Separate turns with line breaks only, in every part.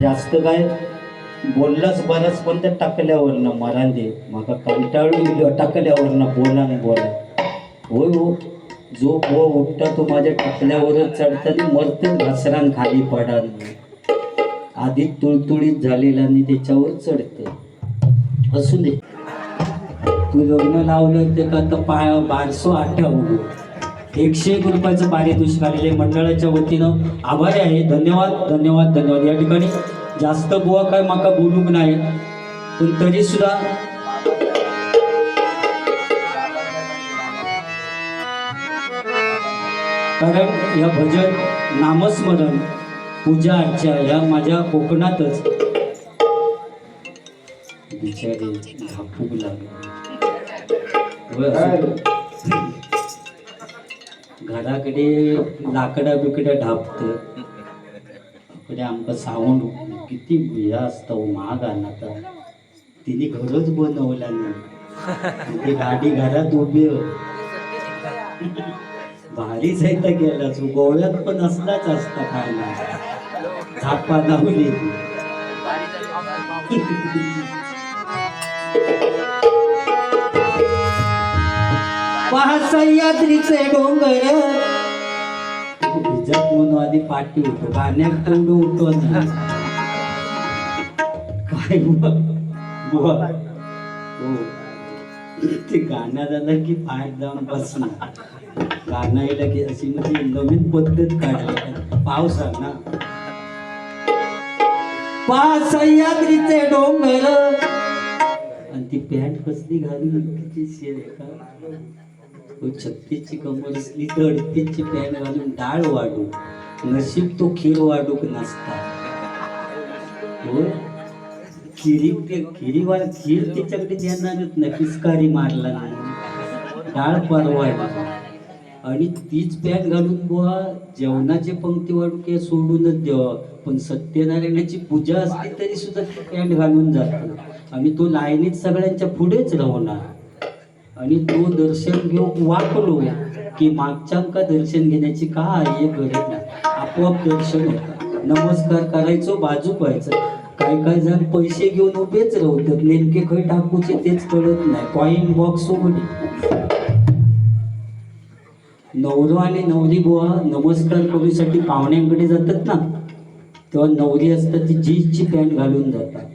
जास्त काय बोललाच बरंच पण ते टाकल्यावरनं मरांदे माका कंटाळून गेलो टाकल्यावरनं बोला होय हो. जो पो उठता तो माझ्या टाकल्यावरच चढताना मरते घसरान खाली पडाल आधी तुळतुळीत झालेला आणि त्याच्यावर चढत असू दे. तू लग्न लावलं ते का तर बारसो आठवू 101 रुपयाचं पारितोषिक आलेले मंडळाच्या वतीनं आभारी आहे. धन्यवाद धन्यवाद धन्यवाद. या ठिकाणी जास्त बुवा काय माका बोलूक नाही पण तरी सुद्धा कारण या भजन नामस्मरण पूजा अर्चा या माझ्या कोकणातच बिचारे धापूक लागले. घराकडे लाकडा बिकडा ढापत कडे आमका सावंड किती भुया असता महाग आणता तिने घरच बनवला नाही ते गाडी घरात उभी भारी जायता गेला गोव्यात पण असलाच असता खायला झापा लावली. पहा सह्याद्रीचे डोंगर भिजत म्हणून आधी पाठी होतो गाण्यात तेवढं होतो काय बुवा हो ते गाणं झालं की बाहेर जाऊन बसणार गाणं यायला की अशी म्हणजे नवीन पद्धत काढली पावसा ना. पहा सह्याद्रीचे डोंगर आणि ती पॅन्ट कसली घालून किती शेर का 36ची कमर असली तर 38ची पॅन्ट घालून डाळ वाढू नशीब तो खीर वाढूक नसता. खीर त्याच्याकडे देणारच नाही पिचकारी मारला नाही डाळ परवायला आणि तीच पॅन्ट घालून बुवा जेवणाची पंक्ती वाढू की सोडूनच द्यावा. पण सत्यनारायणाची पूजा असली तरी सुद्धा ती पॅन्ट घालून जातो आणि तो लाईनीत सगळ्यांच्या पुढेच राहणार आणि तो दर्शन घेऊन वाकलो की मागच्या दर्शन घेण्याची काय गरज नाही आपोआप दर्शन होतं. नमस्कार करायचो बाजू व्हायचं. काय जण पैसे घेऊन उभेच राहतात नेमके खय टाकूचे तेच कळत नाही. कॉईन बॉक्स उघडी नवरा आणि नवरी बुवा नमस्कार करूसाठी पाहुण्यांकडे जातात ना तेव्हा नवरी असतात ती जीन्सची पॅन्ट घालून जातात.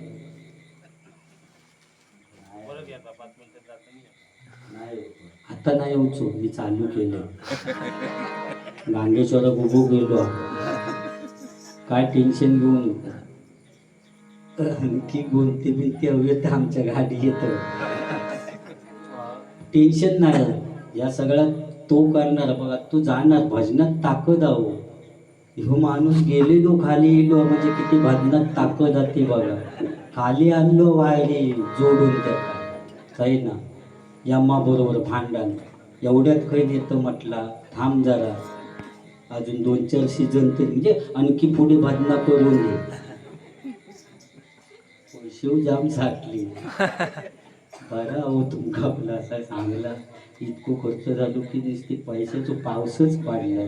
आता नाही होतो मी चालू केलं गांगेश्वर उभो गेलो काय टेन्शन घेऊन की गोंती बिनती हवी तर आमच्या गाडी येत टेन्शन नाही. या सगळ्यात तो करणार बघा तो जाणार भजनात ताकद आहो ह्यो माणूस गेलेलो खाली येलो म्हणजे किती भजनात ताकद आती बघा. खाली आणलो वायरी जोडून त्या काही ना यम्मा बरोबर भांडण एवढ्यात खै येतं म्हटला थांब जरा अजून 2-4 सीझन तरी म्हणजे आणखी पुढे भजना करून दे. शिव जाम साठली बरा हो तुमका आपला असा सांगला इतकं खर्च झालो की नुसती पैशाचा पाऊसच पाडला.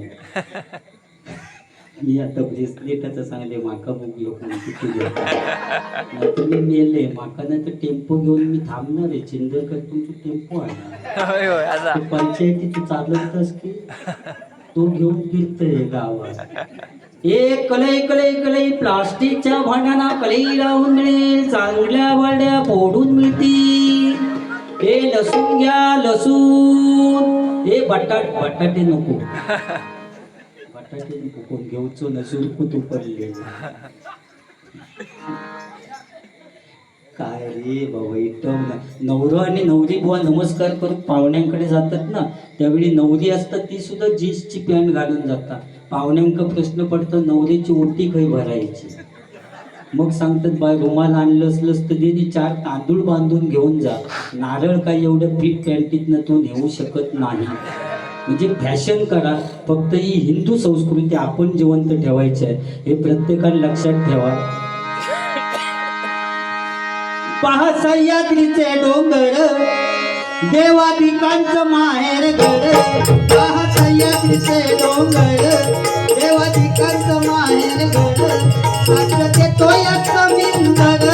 मी आता ब्रेसलेटाचं सांगले माका बघूया कोण किती नाही तुम्ही मेले माका नाही तर टेम्पो घेऊन मी थांबणार आहे. चिंदरकर तुमची टेम्पो आहे पंचायतीची चालतच की तो घेऊन फिरतोय गावात. एक कलई कलई कलई प्लास्टिकच्या भांड्याना कलई लावून मिळेल चांगल्या वाड्या फोडून मिळतील. हे लसूण घ्या लसूण हे बटाटे नको बटाटे नको कोण घेऊचो नसून कुतू पडले काय रे बाबा इटम नवरा आणि नवरी बुवा नमस्कार करून पाहुण्यांकडे जातात ना त्यावेळी नवरी असतात ती सुद्धा जीन्सची पॅन्ट घालून जातात. पाहुण्यांका प्रश्न पडतो नवरीची ओटी खै भरायची मग सांगतात बाय रुमाल आणलं असलंस तर दे 4 तांदूळ बांधून घेऊन जा. नारळ काय एवढं फिट पॅन्टीतनं तो नेऊ शकत नाही. म्हणजे फॅशन करा फक्त ही हिंदू संस्कृती आपण जिवंत ठेवायची आहे हे प्रत्येकाने लक्षात ठेवा. पहा सह्याद्रीचे डोंगर देवाधिकांचं माहेर घर. पहा सह्याद्रीचे डोंगर देवाधिकांचं माहेर घर. आकाश देतोय समिंदर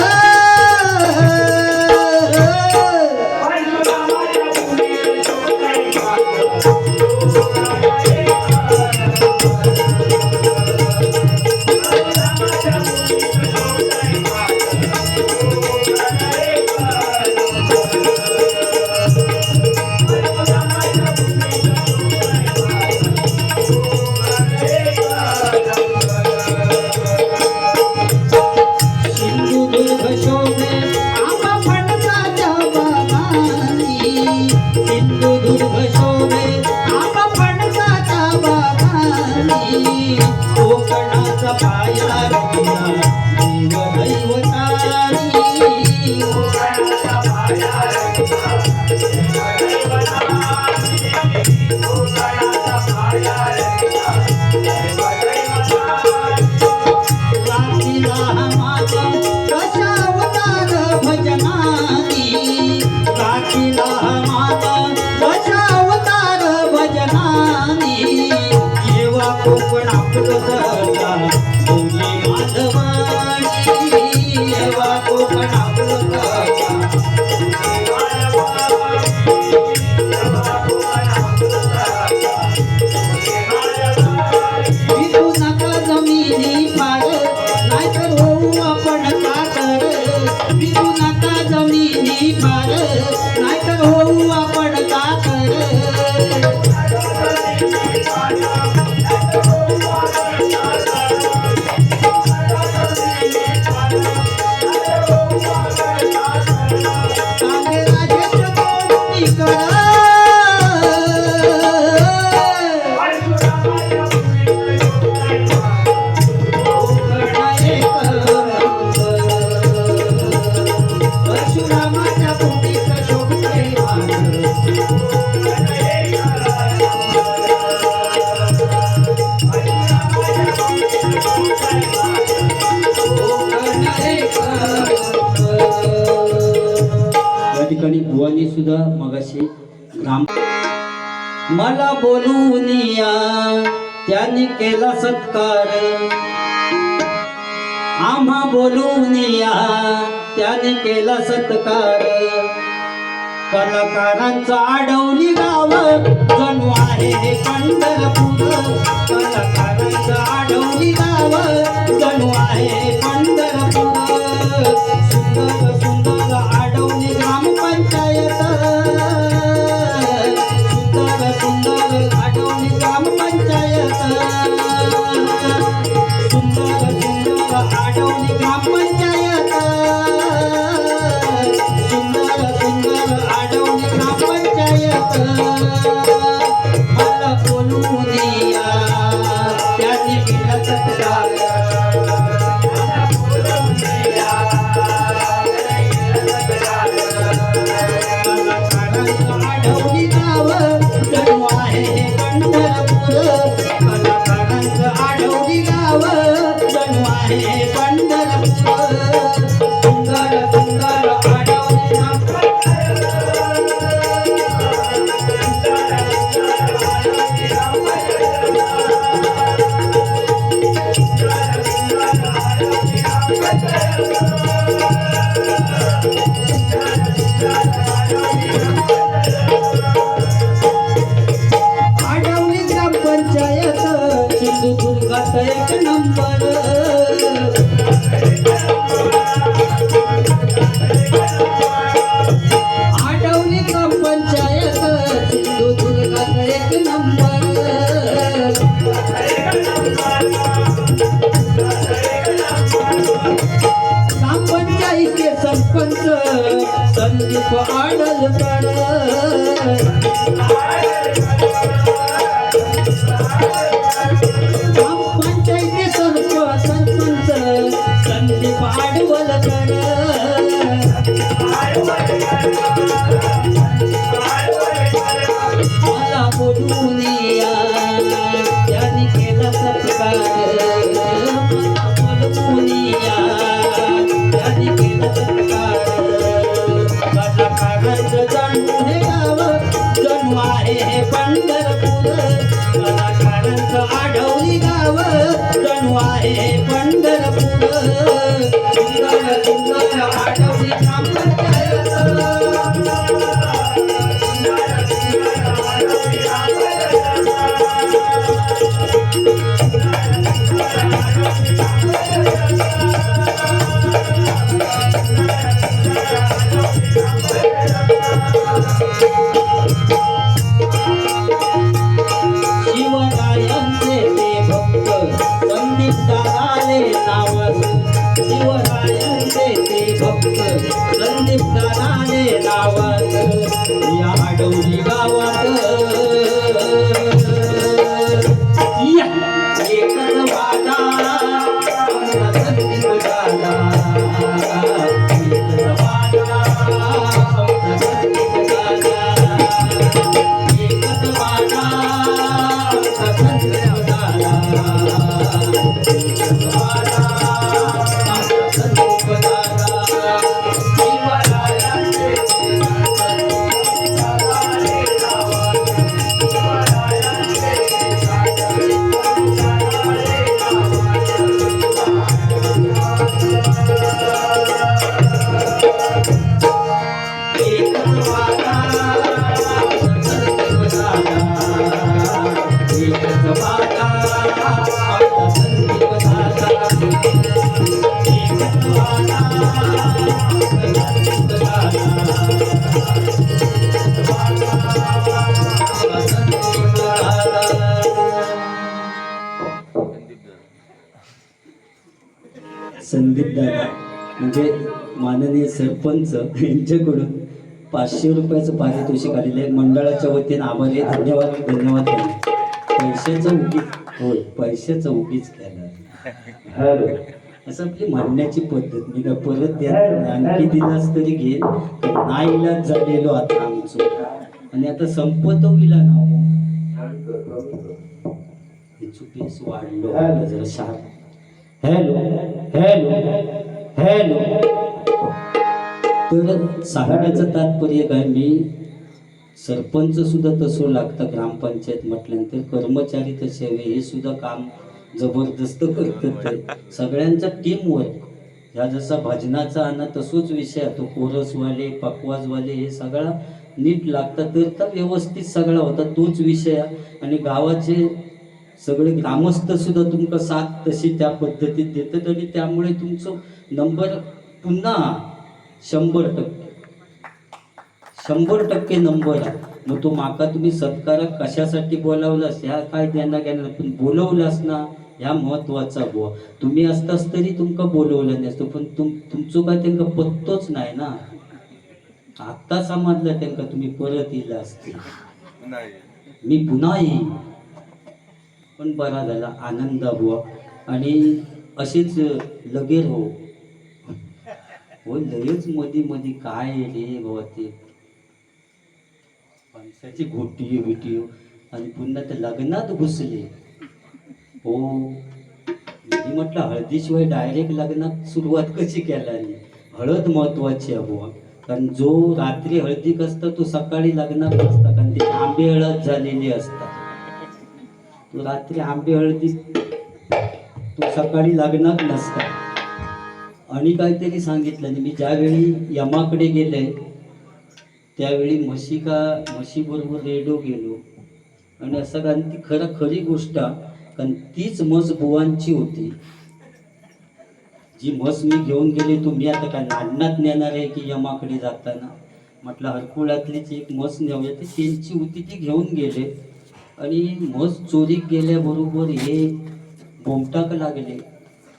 बुवानी सुद्धा मगाशी ग्राम मला बोलून या त्यांनी केला सत्कार आम्हा बोलून या त्याने केला सत्कार कलाकारांचा आडवली गाव जणू आहे हे पंढरपूर कलाकारांचा आडवली गाव जणू आहे हे पंढरपूर सुंदर सुंदर आडवली ग्रामपंचायत सुंदर सुंदर आडवली ग्रामपंचायत सुंदर सुंदर आडवली ग्रामपंचायत सुंदर सुंदर आडवली ग्रामपंचायत मला बोलून या त्यांनी केला सत्कार संदीप आडलकर ग्रामपंचायती सरपंच संदीप आडवलकर मला बोलून या त्यांनी केला सत्कार बोलून या त्यांनी केला सत्कार जणू हे गाव जणू आहे हे पंढरपूर कलाकारांचं आढवली गाव जणू आहे हे पंढरपूर संदीप दादाने नावात या आडवली गावात या एकच वादा आमचा संदीप दादा एकच वादा आमचा संदीप दादा एकच वादा आमचा संदीप दादा एकच वादा आमचा संदीप दादा संदीप दादा म्हणजे माननीय सरपंच यांच्याकडून 500 रुपयाचं पारितोषिक आलेलं आहे. मंडळाच्या वतीने आभारी आहे. धन्यवाद धन्यवाद. पैशाचं उगीच होय पैशाचं उगीच केलं असं आपली म्हणण्याची पद्धत. मी का परत द्या आणखी दिलास तरी घेईल नाही इलाज झालेलो आता आमचं आणि आता संपत विला नाव हे चुकीस वाढलो जरा शार्प. Hello hello hello. तर सांगण्याचं तात्पर्य काय मी सरपंच सुद्धा तसं लागतं ग्रामपंचायत म्हटल्यानंतर कर्मचारी तसे हवे हे सुद्धा काम जबरदस्त करतात. ते सगळ्यांचा टीम वर्क ह्या जसा भजनाचा आणा तसोच विषय तो कोरसवाले पकवाजवाले हे सगळा नीट लागतात तर तर व्यवस्थित सगळा होता तोच विषय. आणि गावाचे सगळे ग्रामस्थ सुद्धा तुमका साथ तशी त्या पद्धतीत देतात आणि त्यामुळे तुमचं नंबर पुन्हा 100% नंबर आहे. मग तो माका तुम्ही सत्कारात कशासाठी बोलावलास ह्या काय त्यांना घेणार पण बोलवलास ना ह्या महत्वाचा बुवा. तुम्ही असतास तरी तुमका बोलवलं नसतं पण तुमचं काय त्यांना पत्तोच नाही ना. आत्ता समजलं त्यांना तुम्ही परत येला असते मी पुन्हा येईन पण बरा झाला आनंद बुवा. आणि असेच लगेर हो लगेच मध्ये काय रे बाबा ते माणसाची घोटी बिटी आणि पुन्हा ते लग्नात घुसले हो. मी म्हटलं हळदीशिवाय डायरेक्ट लग्नात सुरुवात कशी केली. हळद महत्वाची आहे बुवा कारण जो रात्री हळदीक असता तो सकाळी लग्नात असता कारण ते आंबे हळद झालेली असतात. तो रात्री आंबे हळदी तो सकाळी लग्नात नसता. आणि काहीतरी सांगितलं नाही. मी ज्यावेळी यमाकडे गेले त्यावेळी म्हशीबरोबर रेडो गेलो आणि असं कारण ती खरी गोष्ट कारण तीच म्हस बुवांची होती जी म्हस मी घेऊन गेले. तुम्ही आता काय नाडनात नेणार आहे की यमाकडे जाताना म्हटलं हरकुळातलीच एक म्हस नेऊया ती त्यांची होती ती घेऊन गेले. आणि म्हस चोरी गेल्याबरोबर हे बोमटाक लागले.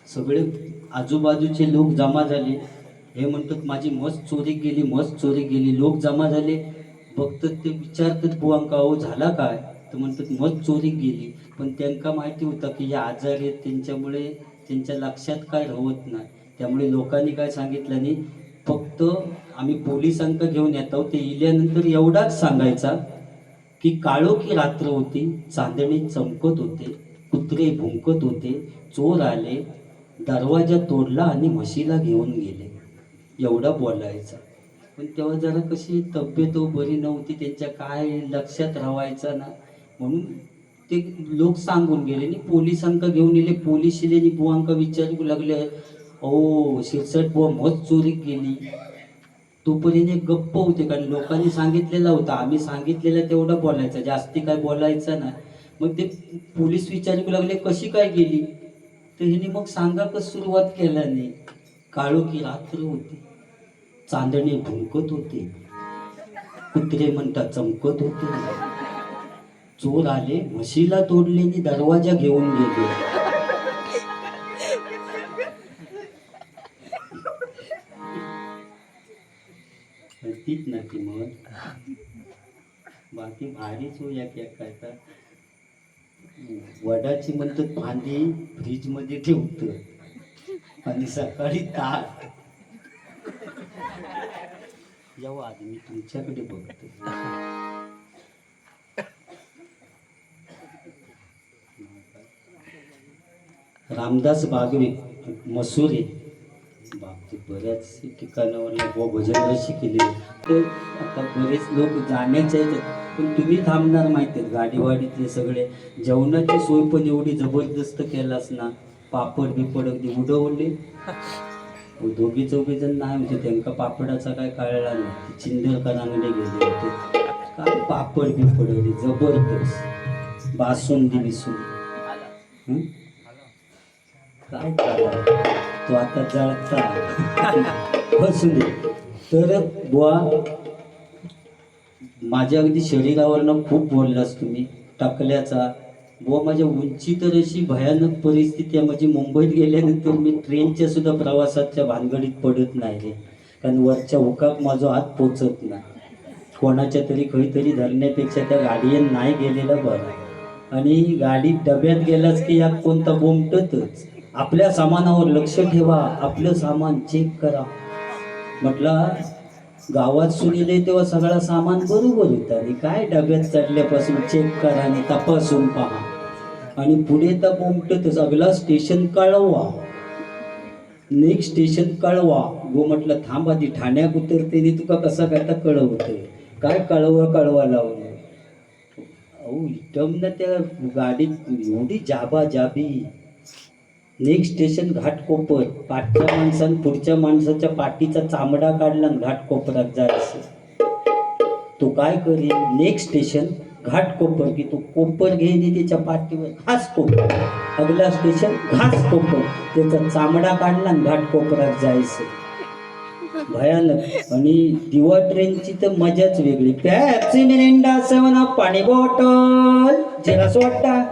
सगळे आजूबाजूचे लोक जमा झाले. हे म्हणतात माझी म्हस चोरी गेली. लोक जमा झाले बघतात ते विचारतात बुवांका हो झाला काय तर म्हणतात म्हस चोरी गेली. पण त्यांना माहिती होतं की या आजारी आहेत त्यांच्यामुळे त्यांच्या लक्षात काय राहत नाही. त्यामुळे लोकांनी काय सांगितलं नाही फक्त आम्ही पोलिसांका घेऊन येतो ते इल्यानंतर एवढाच सांगायचा की काळोखी रात्र होती चांदणे चमकत होते कुत्रे भुंकत होते चोर आले दरवाजा तोडला आणि म्हशीला घेऊन गेले एवढा बोलायचा. पण तेव्हा जरा कशी तब्येत बरी नव्हती त्यांच्या काय लक्षात राहायचं ना म्हणून ते लोक सांगून गेले आणि पोलिसांका घेऊन गेले. पोलीस शिलेनी बुवांका विचारू लागले ओ शिरसट बुवा मत चोरी गेली. तोपर्यंत एक गप्प होते कारण लोकांनी सांगितलेला होता आम्ही सांगितलेलं तेवढं बोलायचं जास्ती काय बोलायचं ना. मग ते पोलीस विचारू लागले कशी काय गेली तर हिने मग सांगा सुरुवात केला नाही. काळोखी रात्र होती चांदणे भुंकत होते कुत्रे म्हणतात चमकत होते चोर आले म्हशीला तोडले आणि दरवाजा घेऊन गेले. भेटतीच ना ती मग बाकी भारीच हो या केक काय वडाची म्हणतात भांडी फ्रीज मध्ये ठेवत आणि सकाळी ताट जेव्हा आधी मी तुमच्याकडे बघतो रामदास बागवे मसुरे बापचे बऱ्याच ठिकाणावर भजन रशी केली तर आता बरेच लोक जाण्याचे पण तुम्ही थांबणार माहिती आहेत गाडीवाडीतले सगळे जेवणाची सोय पण एवढी जबरदस्त केलास ना पापड बिपड अगदी उडवले दोघी चौघी जण नाही म्हणजे त्यांना पापडाचा काय कळला नाही चिंदरकरांकडे गेले होते काय पापड बिपड अगदी जबरदस्त बासुंदी बिसून काय तो आता जळता बसून तर बुवा माझ्या अगदी शरीरावरनं खूप बोललास तुम्ही टाकल्याचा बुवा माझ्या उंची तर अशी भयानक परिस्थिती आहे म्हणजे मुंबईत गेल्यानंतर मी ट्रेनच्या सुद्धा प्रवासाच्या भानगडीत पडत नाही रे कारण वरच्या हुकाक माझा हात पोचत नाही कोणाच्या तरी काहीतरी धरण्यापेक्षा त्या गाडीने नाही गेलेला बरं आणि गाडीत डब्यात गेलाच की या कोणता बोमटतच आपल्या सामानावर लक्ष ठेवा आपलं सामान चेक करा म्हटलं गावात सुनीले तेव्हा सगळं सामान बरोबर होतं आणि काय डब्यात चढल्यापासून चेक करा आणि तपासून पहा आणि पुढे तर बोमटतच अगला स्टेशन कळवा नेक्स्ट स्टेशन कळवा गो म्हटलं थांब आधी ठाण्यात उतरते तुका कसा करता कळवतंय काय कळवा लावलं अहो इटम ना त्या गाडीत एवढी जाबी नेक्स्ट स्टेशन घाटकोपर पाठच्या माणसानं पुढच्या माणसाच्या पाठीचा चामडा काढला घाटकोपरात जायचं तो काय करी नेक्स्ट स्टेशन घाटकोपर की तो कोपर घेईन त्याच्या पाठीवर घास कोपर अगला स्टेशन घास कोपर त्याचा चामडा काढला घाटकोपरात जायचं भयानक आणि दिवा ट्रेनची तर मजाच वेगळी पॅप्सी मिरिंडा 7 अप पाणी बॉटल जरा सोडा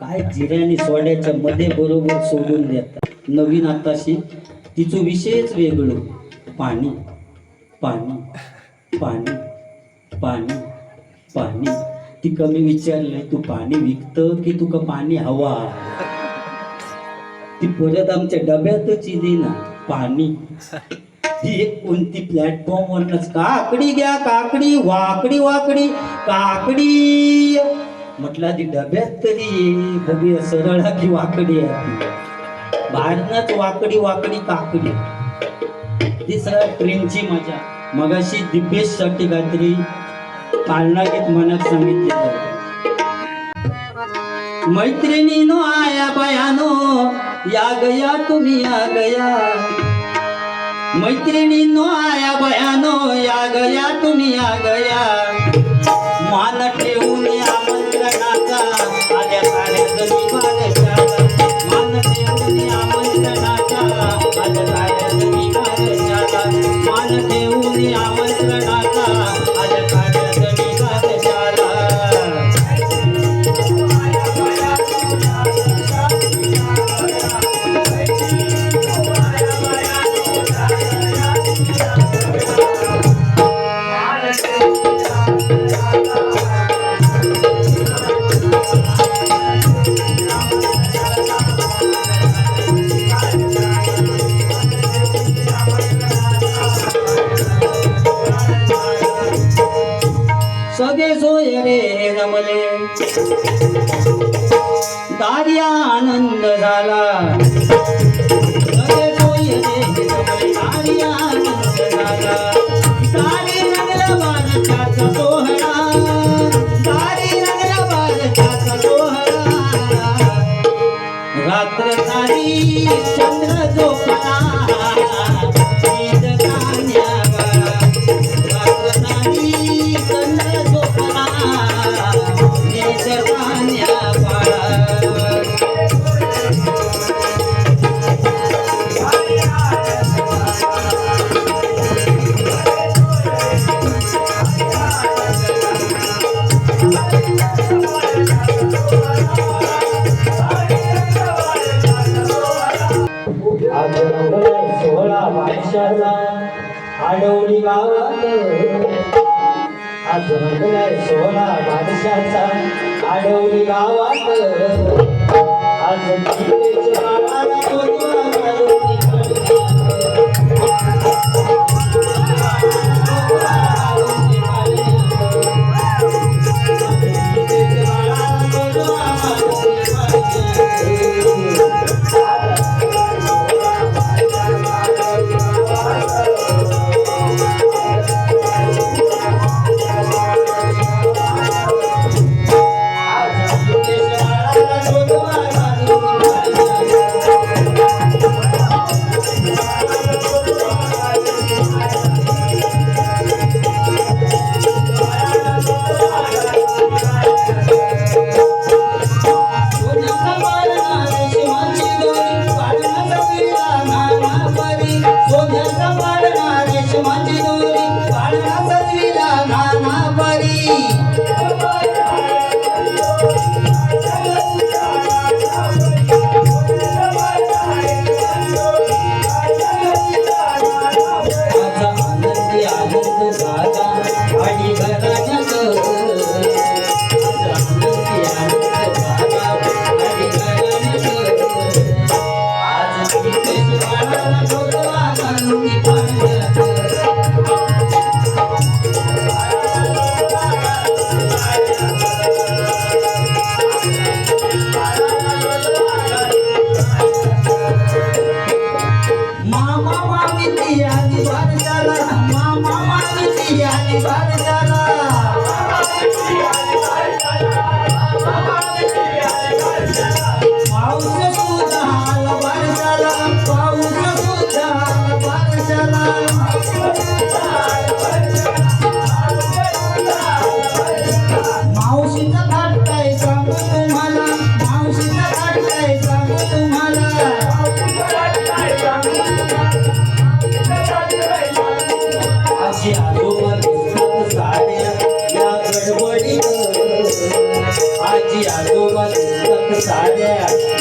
काय जिऱ्याने सोड्याच्या मध्ये बरोबर सोडून देतात नवीन आताशी तिचं विषयच वेगळं पाणी पाणी पाणी पाणी पाणी ती कमी विचारलंय तू पाणी विकतं की तुका पाणी हवा ती परत आमच्या डब्यातच इली ना पाणी ही एक कोणती प्लॅटफॉर्म वरनच काकडी घ्या काकडी वाकडी वाकडी काकडी म्हटलं आधी डब्यात तरी ये बघूया सरळ की वाकडी आहे बाहेरनच वाकडी वाकडी काकडी तिसरा ट्रेनची मजा मगाशी दिपेश साठी काहीतरी पालनागीत मनात सांगितले मैत्रिणीनो आया बयानो या गया तुम्ही या गया मैत्रिणीनो आया बयानो या गया तुम्ही या गया मान ठेवून आमंत्रणाचा आल्या साऱ्या जणी भारशाला मान ठेवून आमंत्रणाचा आल्या साऱ्या जणी भारशाला मान ठेवून आमंत्रणाचा आल्या साऱ्या जणी भारशाला सगळे सोय रे जमले दार्या आनंद झाला सगळे सोय रे जमले दार्या आनंद झाला दारी रंगला बारशाचा सोहळा दारी रंगला बारशाचा सोहळा रात्र झाली चंद्र झोपला सोहळा आडवली गावात आज रंगलाय सोहळा बादशाचा आडवली गावात आज गीतेच्या बाळाला गोदवा घालून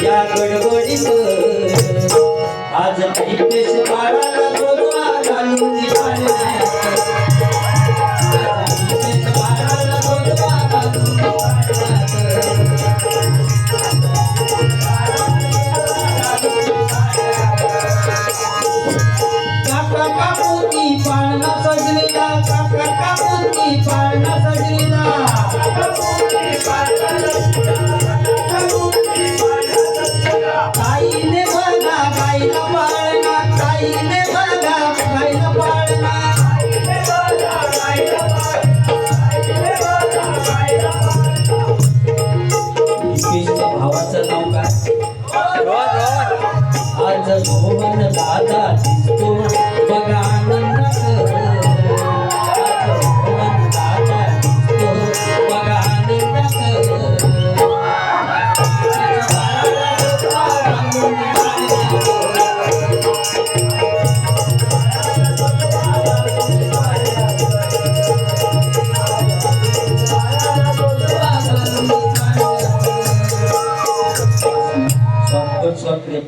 या गडबडीत आज गीतेच्या बाळाला गोदवा घालून काका कापूती पाळणा सजलेला काका कापूती पाळणा सजलेला ताईने बघा बाईला पाळणा ताईने बघा बाईला पाळणा दीपेशच्या भावाचं नाव काय आज मोहन दादा दिसतो बघा आनंदात आज मोहन दादा दिसतो बघा आनंदात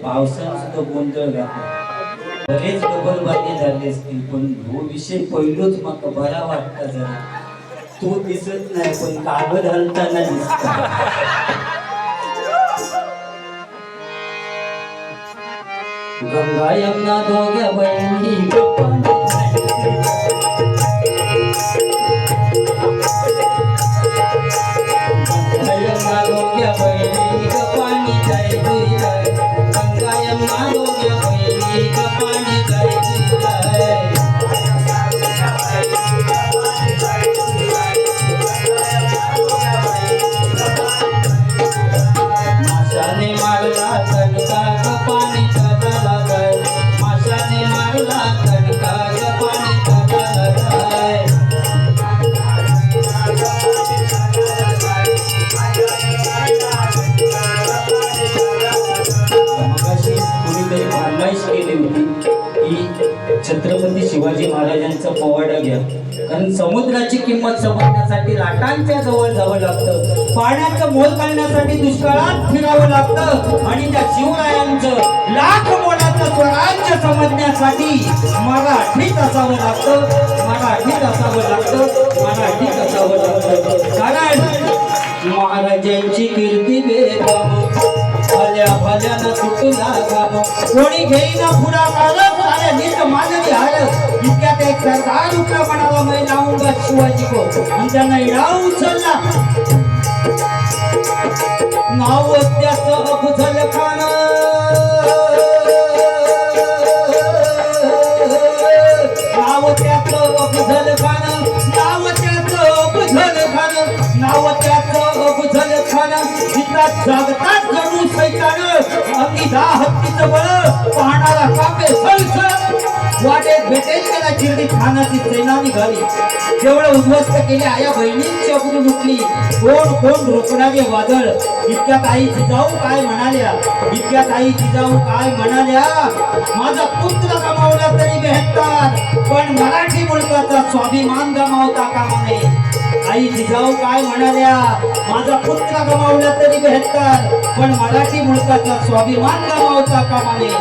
पावसानं सुद्धा गोंधळ घातला बरेच डबलबाजी झाले असतील पण तो विषय पहिलोच माका बरा वाटता जरा तो दिसत नाही पण कागद हलताना दिसता गंगा यमुना दोघ्या बहिणी गंगा दोघ्या बहिणी पाणी जायचं गंगा यमुना दोघ्या बहिणी पाणी जायचं माशाने मारला तडका पाणी खायला काय माशाने मारला तडका पाणी खायला काय छत्रपती शिवाजी महाराजांचा पोवाडा घ्या कारण समुद्राची किंमत समजण्यासाठी लाटांच्या जवळ जावं लागतं पाण्याचं मोल काढण्यासाठी दुष्काळात फिरावं लागतं आणि त्या शिवरायांचं लाख मोलाचं आपलं स्वराज्य समजण्यासाठी मराठीत असावं लागतं, मराठीत असावं लागतं, मराठीत असावं लागतं. कारण महाराजांची कीर्ती बेगाम, भल्या भल्यानं सुटला गाम, कोणी घेईना पुढाकार, साऱ्या नीट मानवी हार. इतक्यात एक सरदार उठला, म्हणाला मैं लावूंगा शिवाजी को, आणि त्यांना इडाव उचलला. नाव त्याचं अफजल खान, नाव त्याचं अफजल खान, नाव त्याचं अफजल खान, नाव त्याचं अफजल खान. जिथं जगतात जणू सैतान, अंगी हत्तीचं बळ, पाहणारा कापे सळसळ. वाटेत भेटेल त्याला चिरडी खानाची सेना निघाली. जेवढं उद्ध्वस्त केले आया बहिणींची अब्रू लुटली. कोण कोण रोखणारे वादळ. इतक्यात आई जिजाऊ काय म्हणाल्या, इतक्यात आई जिजाऊ काय म्हणाल्या. माझा पुत्र गमावला तरी बेहत्तर, पण मराठी मुलकाचा स्वाभिमान गमावता कामा नये. आई जिजाऊ काय म्हणाल्या, माझा पुत्र गमावला तरी बेहत्तर, पण मराठी मुलकाचा स्वाभिमान गमावता कामा नये.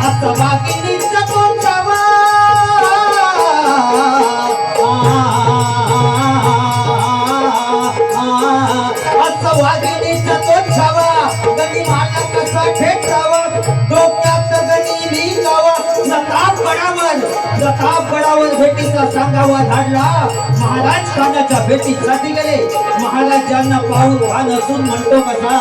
आता वाघिणीचा कोण जावा, आता वाघिणीचा कोण जावा, गणी माला कसा ठेचावा, डोक्यात गणी लिंगावा. प्रतापगडावर भेटीचा सांगावा धाडला. महाराज खानाच्या भेटीसाठी गेले. महाराजांना पाहून खान असून म्हणतो कसा,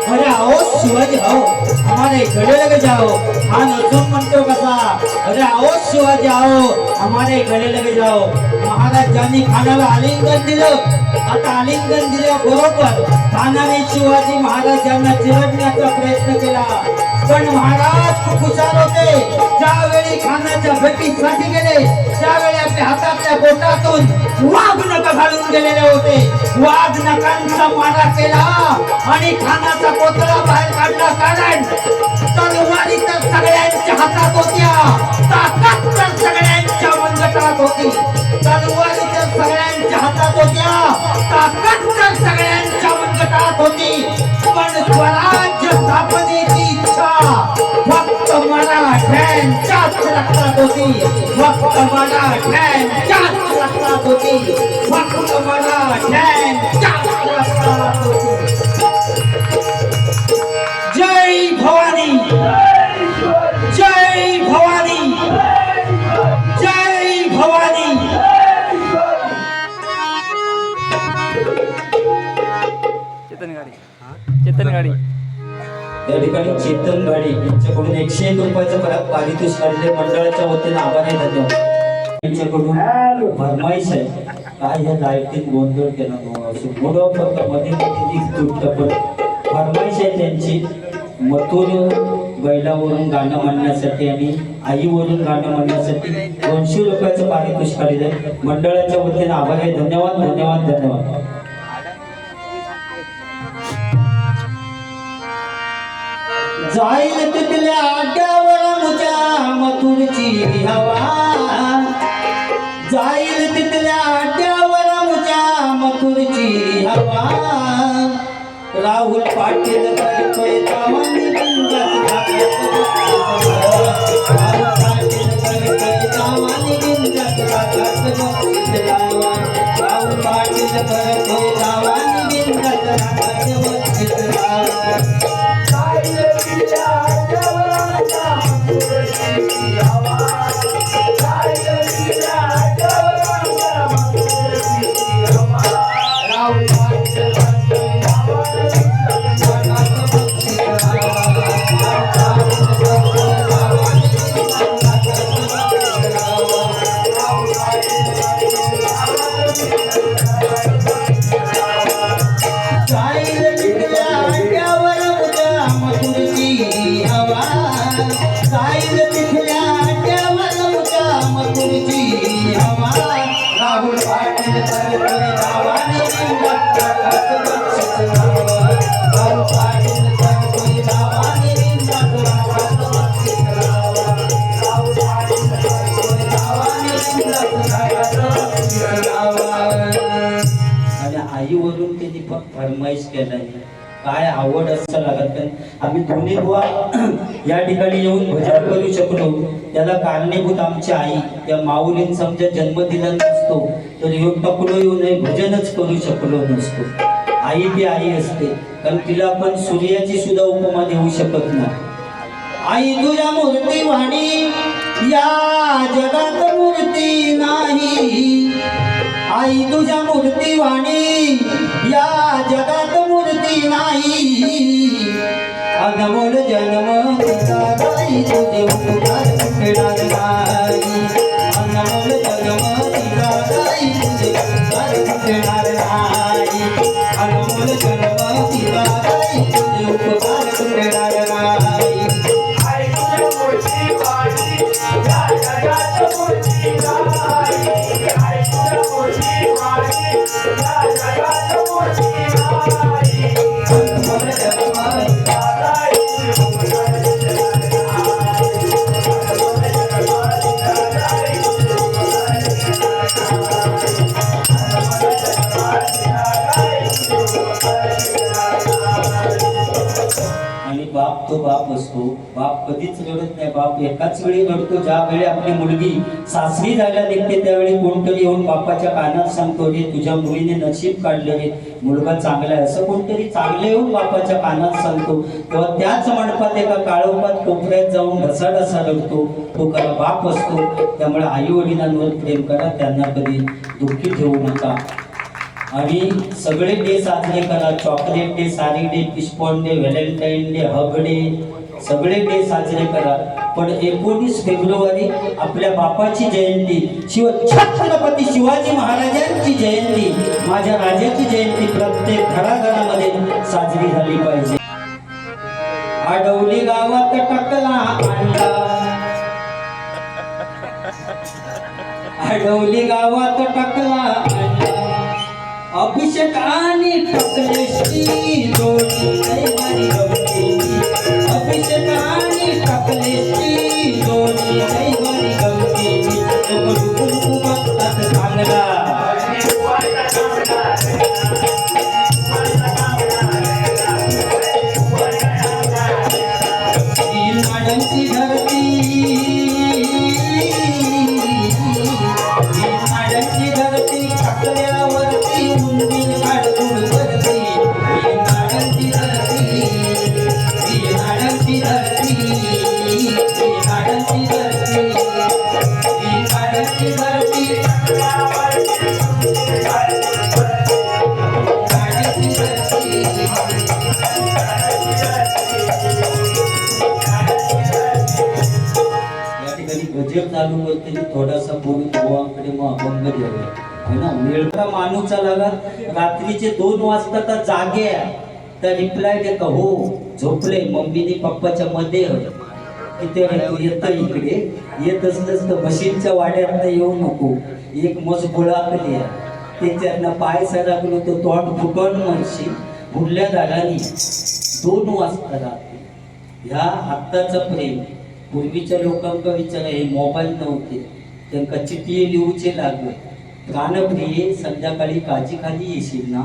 अरे आओ शिवाजी आओ, हमारे गले लग जाओ. हा नसून म्हणतो कसा, अरे आओ शिवाजी आओ, हमारे गले लग जाओ. महाराजांनी खानाला आलिंगन दिलं. आता आलिंगन दिल्याबरोबर खानाने शिवाजी महाराजांना चिरडण्याचा प्रयत्न केला, पण महाराज खूप हुशार होते. ज्यावेळी खानाच्या भेटीसाठी गेले त्यावेळी आपल्या हातातल्या बोटातून वाघ नख घालून गेलेले होते. वाघ नखांचा मारा केला आणि खानाचा कोतळा बाहेर काढला. कारण तलवारी तर सगळ्यांच्या हातात होत्या, ताकद तर सगळ्यांच्या मनगटात होती. तलवारी तर सगळ्यांच्या हातात होत्या, ताकद तर सगळ्यांच्या मनगटात होती. पण स्वराज्य स्थापनेची इच्छा फक्त मराठ्यांच्याच रक्तात होती, फक्त मराठ्यांच्याच रक्तात होती, फक्त मराठ्यांच्याच रक्तात होती. जय भवानी, जय भवानी, जय भवानी.
चेतन गाडी
त्या ठिकाणी चेतन गाडी यांच्याकडून 101 रुपयाचं पारितोषिक आलेले मंडळाच्या वतीने आभार आहे. धन्यवाद. यांच्याकडून फरमाईश आहे, काय ह्या लाईटीत गोंधळ केला मध्ये पण फरमाईश आहे त्यांची. मथुर बैलावरून गाणं म्हणण्यासाठी आणि आईवरून गाणं म्हणण्यासाठी 200 रुपयाचं पारितोषिक आलेलं आहे. मंडळाच्या वतीने आभार आहे. धन्यवाद, धन्यवाद, धन्यवाद. जाईल तिथल्या आड्यावर मुझ्या मथुरची हवा, जाईल तिथल्या आड्यावर मुझ्या मथुरची हवा. राहुल पाटील करतोय दावानी बिंदास राहुल पाटील करतोय दावानी बिंदास राहुल पाटील करतोय दावानी बिंदास. Silent काय आवड असं लागत. कारण आम्ही दोन्ही बुवा या ठिकाणी येऊन भजन करू शकलो त्याला कारणीभूत आमची आई. त्या माऊलीन समजा जन्म दिला नसतो तर योग टाकलो येऊन भजनच करू शकलो नसतो. आई ती आई असते, कारण तिला आपण सूर्याची सुद्धा उपमा देऊ शकत नाही. आई तुझ्या मूर्ती वाणी या जगात मूर्ती नाही. आई तुझ्या मूर्ती वाणी या जगात मूर्ती नाही. अनमोल जन्म तुझा गाई तुझे उपकार फेडणार नाही. अनमोल जन्म तुझा गाई तुझे उपकार फेडणार नाही. अनमोल जन्म तुझा गाई तुझे उपकार फेडणार नाही. आणि बाप तो बाप असतो. बाप कधीच रडत नाही. बाप एकाच वेळी रडतो ज्या वेळी आपली मुलगी सासरी जायला निघते त्यावेळी कोणतरी येऊन बापाच्या कानात सांगतो रे तुझ्या मुलीने नशीब काढले रे, मुलगा चांगला आहे असं कोणतरी चांगले येऊन बापाच्या कानात सांगतो. तेव्हा त्याच मंडपात एका काळोखात कोपऱ्यात जाऊन ढसाढसा रडतो. तो खरा बाप असतो. त्यामुळे आई वडिलांवर प्रेम करा, त्यांना कधी दुःखी ठेवू नका. आणि सगळे डे साजरे करा. चॉकलेट डे, सारी डे, पिस्पॉन day, valentine day, hug day, सगळे डे साजरे करा. पण 19 फेब्रुवारी आपल्या बापाची जयंती, छत्रपती शिवाजी महाराजांची जयंती, माझ्या राजाची जयंती प्रत्येक घराघरामध्ये साजरी झाली पाहिजे. आडवली गावात टाकला अंडा, आडवली गावात टाकला अंडा. अभिषेक आणि टकलेशी जोडी लय भारी गमतीची. अभिषेक आणि टकलेशी जोडी लय भारी गमतीची. कुलकुल बघतात चांगला, ही नाडांची धरती, ही नाडांची धरती टाकल्यावरती मुंबई काढून करते. ही नाडांची धरती, ही नाडांची धरती, ही नाडांची धरती, ही नाडांची धरती टाकल्यावरती मुंबई काढून करते. नाडांची धरती, या ठिकाणी गजब चालू करते थोडासा बोलून गोवाकडे मग अभंग द्यावे है ना. मिळता माणूचा लागा रात्रीचे 2 वाजता तर जागे आहे तर रिप्लाय देता हो झोपले मम्मीने पप्पाच्या मध्ये तिथे येतं इकडे. येत असलंच तर म्हशींच्या वाड्यात येऊ नको. एक मस बुळाकली आहे त्याच्यातनं पाय सरकलो तो तोंड फुटून म्हणशी बुडल्या दाडानी 2 वाजता रात्री. ह्या आत्ताचं प्रेम. पूर्वीच्या लोकांका विचार हे मोबाईल नव्हते, त्यांना चिठ्ठी लिहूचे लागले. प्राणप्रिये संध्याकाळी काजी खाली येशील ना,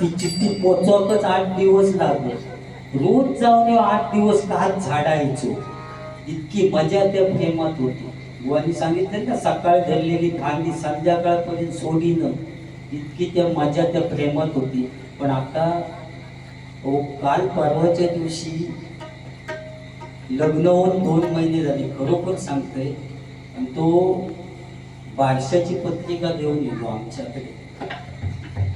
ती चिठ्ठी पोचवतच 8 दिवस लागले. रोज जाऊन 8 दिवस कात झाडायचो. इतकी मजा त्या प्रेमात होती. बुवानी सांगितलं ना सकाळ धरलेली फांदी संध्याकाळपर्यंत सोडीनं, इतकी त्या मजा त्या प्रेमात होती. पण आता काल परवाच्या दिवशी लग्न होऊन 2 महिने झाले खरोखर सांगतोय. आणि तो बारशाची पत्रिका घेऊन येतो आमच्याकडे.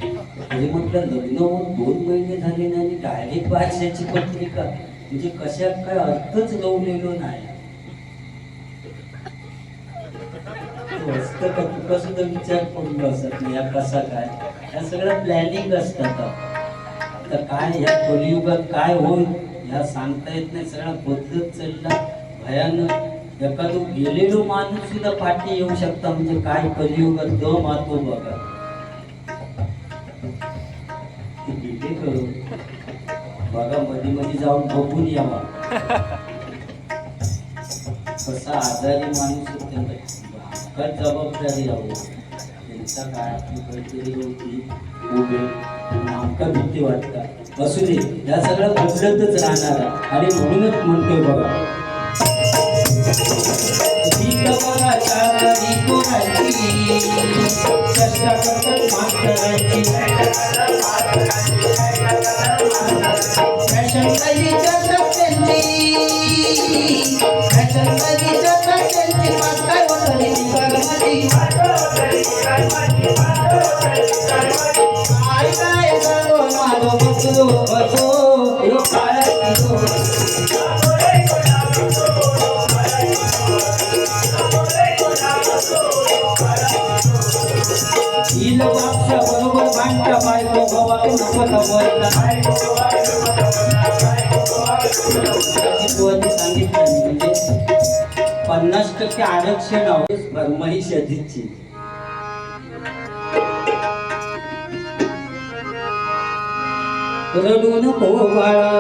म्हणजे म्हटलं लग्न होऊन 2 महिने झाले ना आणि डायरेक्ट बारशाची पत्रिका, म्हणजे कशात काय अर्थच गवलेलो नाही. असतं का तुका सुद्धा विचार करून असत नाही या कसा काय, या सगळं प्लॅनिंग असतात. आता काय या कलियुगात काय होईल ह्या सांगता येत नाही. सगळा बदलत चालला भयानक. एखादो गेलेलो माणूस सुद्धा पाठी येऊ शकता. म्हणजे काय कलियुगात दम आतो बघा. गेले करू बघा मध्ये मध्ये जाऊन बघून यावा कसा आजारी माणूस काय जबाबदारी राहू. त्यांचा काय आपली काहीतरी होती उभे आमका भीती वाटतं. असू दे, या सगळं बदलतच राहणार आहे. आणि म्हणूनच म्हणतोय बघा, भीत बघा चालली कोणाची, चेष्टा करतात मास्तरांची. फॅशन कधी जगत त्यांची, फॅशन कधी जगत त्यांची. पाच काय होतं निसर्गामध्ये, काय काय झालो माझो बसलो बसो यो काळ हिल बापच्या बरोबर भांडता बायको गवा नफत बोलता. सांगितलं म्हणजे 50% आरक्षण आहे फरमाईश आधीची. रडू नको बाळा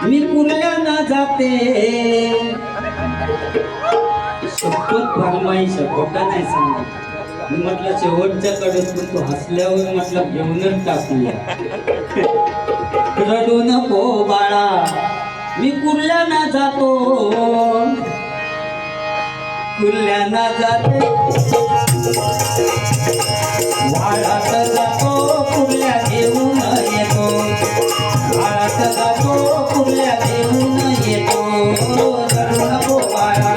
मी कुर्ल्याला जाते, शपथ फरमाईश खोटा नाही सांगत. मी म्हटलं शेवटच्या कडत पण तो हसल्यावर म्हटलं घेऊनच टाकूया. रडू नको बाळा मी कुर्ल्याला जातो, कुर्ल्याला जाते वाळात जातो कुर्ल्या घेऊन येतो, वाळात जातो कुर्ल्या घेऊन येतो. रडू नको बाळा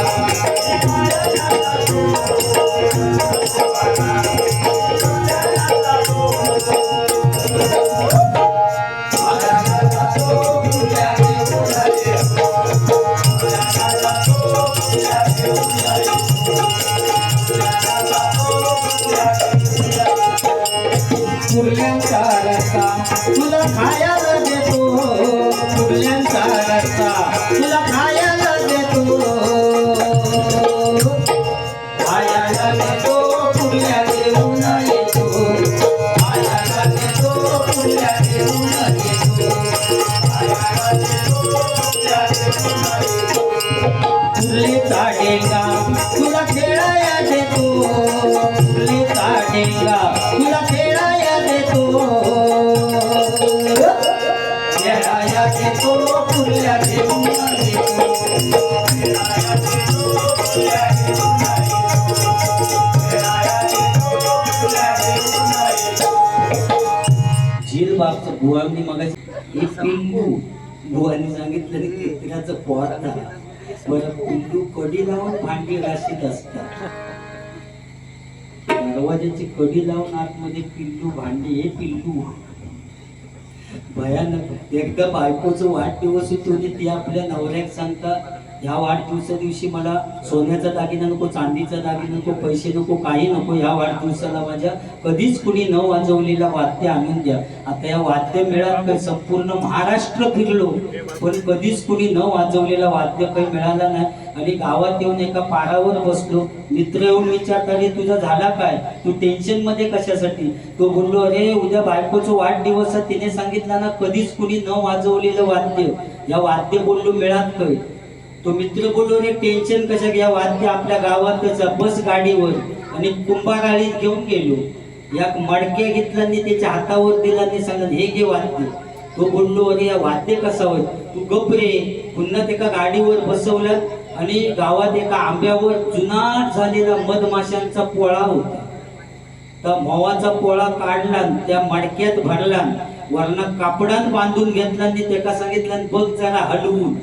कुर्ल्यांचा रस्ता तुला खायला देतो, कुर्ल्यांचा रस्ता तुला खायला देतो, खायला देतो कुर्ल्या घेऊन येतो, खायला देतो कुर्ल्या घेऊन येतो, खायला देतो कुर्ल्या घेऊन येतो. कुर्लीचा डेंगा तुला खेळाया देतो, कुर्लीचा डेंगा तुला खेळाया देतो, खेळाया देतो कुर्ल्या घेऊन येतो, खेळाया देतो कुर्ल्या घेऊन येतो, खेळाया देतो कुर्ल्या घेऊन येतो. झील बापचं बुवांनी मगाशी एक पिंगू बुवांनी सांगितलं की कुत्र्याचं पोहता बरं पिल्लू कडी लावून भांडी घाशीत असतात. दरवाजाची कडी लावून आतमध्ये पिल्लू भांडी, हे पिल्लू भयानक. एकदा बायकोचं वाढदिवस होतो आणि ती आपल्या नवऱ्याक सांगता ह्या वाढदिवसा दिवशी मला सोन्याचा दागिना नको, चांदीचा दागिना नको, पैसे नको, काही नको. ह्या वाढदिवसाला माझ्या कधीच कुणी न वाजवलेला वाद्य आणून द्या. आता या वाद्य मेळ्यात संपूर्ण महाराष्ट्र फिरलो पण कधीच कुणी न वाजवलेला वाद्य काही मिळाला नाही. आणि गावात येऊन एका पारावर बसलो, मित्र येऊन विचारतात रे तुझा झाला काय, तू टेन्शन मध्ये कशासाठी. तो बोललो अरे उद्या बायकोचा वाढदिवस आहे, तिने सांगितलं ना कधीच कुणी न वाजवलेलं वाद्य, या वाद्य बोललो मिळात काय. तो मित्र बोललो रे टेन्शन कशा घ्या, वाद्य आपल्या गावातच बस गाडीवर. आणि कुंभाराळीत घेऊन गेलो, या मडक्या घेतला आणि त्याच्या हातावर दिला आणि सांगत हे घे वाद्य. तो बोललो अरे या वाद्य कसा होय, तू गप रे. पुन्हा एका गाडीवर बसवलं आणि गावात एका आंब्यावर जुनाट झालेला मधमाशांचा पोळा होता. त्या मोवाचा पोळा काढला, त्या मडक्यात भरला, वरनं कापडान बांधून घेतला आणि त्याला सांगितलं बघ जरा हलवून.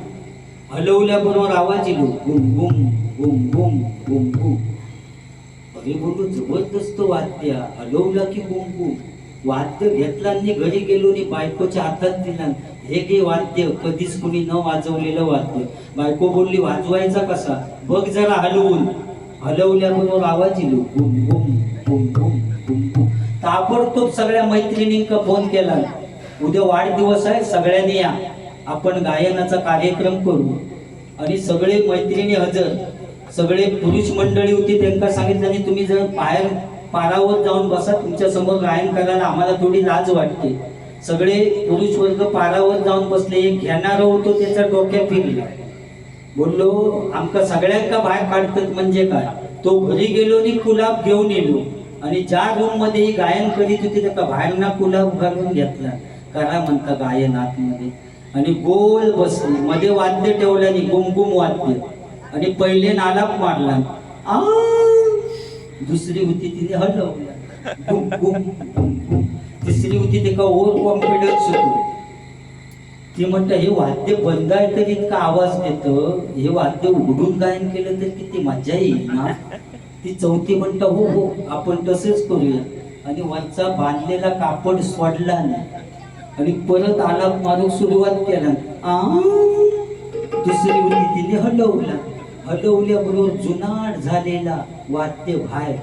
हलवल्याबरोबर आवाज येलो बुम बुम बुम बुम बुम बुम. अरे बोलू जबरदस्त वाद्य, हलवला की बुम बुम. वाद्य घेतला आणि घरी गेलो आणि बायकोच्या हातात दिला, हे घे वाद्य, कधीच कुणी न वाजवलेलं वाद्य. बायको बोलली वाजवायचा कसा, बघ जरा हलवून. हलवल्याबरोबर आवाज येलो बुम बुम बुम बुम बुम बुम. ताबडतोब सगळ्या मैत्रिणींना फोन केला, उद्या वाढदिवस आहे सगळ्यांनी या, आपण गायनाचा कार्यक्रम करू. आणि सगळे मैत्रिणी हजर, सगळे पुरुष मंडळी होती, त्यांना सांगितलं आणि तुम्ही जर बाहेर पारावर जाऊन बसा, तुमच्या समोर गायन करायला आम्हाला थोडी लाज वाटते. सगळे पुरुष वर्ग पारावर जाऊन बसले. एक घेणारा होतो त्याच्या डोक्यात फिरला, बोललो आमका सगळ्यांका बाहेर काढतात म्हणजे काय. तो घरी गेलो आणि गुलाब घेऊन येलो. आणि ज्या रूम मध्ये ही गायन करीत होती त्या बाहेर ना कुलाब घालून घेतला, करा म्हणता गायन आतमध्ये, आणि गोल बसली, मध्ये वाद्य ठेवल्याने गुमगुम वाद्य, आणि पहिले नालाप मारला, आ दुसरी होती तिने हलवला, गुम गुम गुम गुम. तिसरी होती ते का ओव्हर कॉन्फिडन्स होतो, ती म्हणतं हे वाद्य बंद आहे तर इतका आवाज देतं, हे वाद्य उघडून गायन केलं तर किती मजा येईल ना. ती चौथी म्हणतं हो हो आपण तसेच करूया, आणि वरचा बांधलेला कापड सोडला नाही आणि परत आलाप मारून सुरुवात केला. दुसरी होती तिने हलवला, हलवल्याबरोबर जुनाट झालेला वाद्य बाहेर.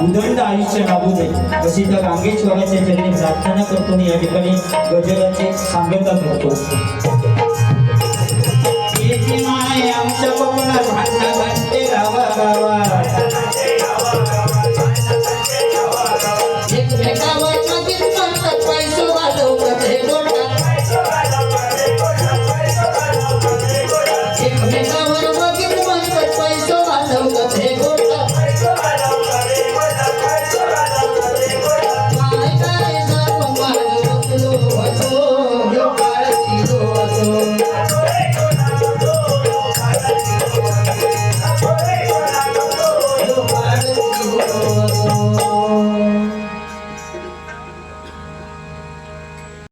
उदंड आयुष्य लाभू दे अशी त्या गांगेश्वराच्या चरणी प्रार्थना करतो आणि या ठिकाणी गजराची सांगता करतो. आमच्या कोकणात भांडण घंटे गावा गावा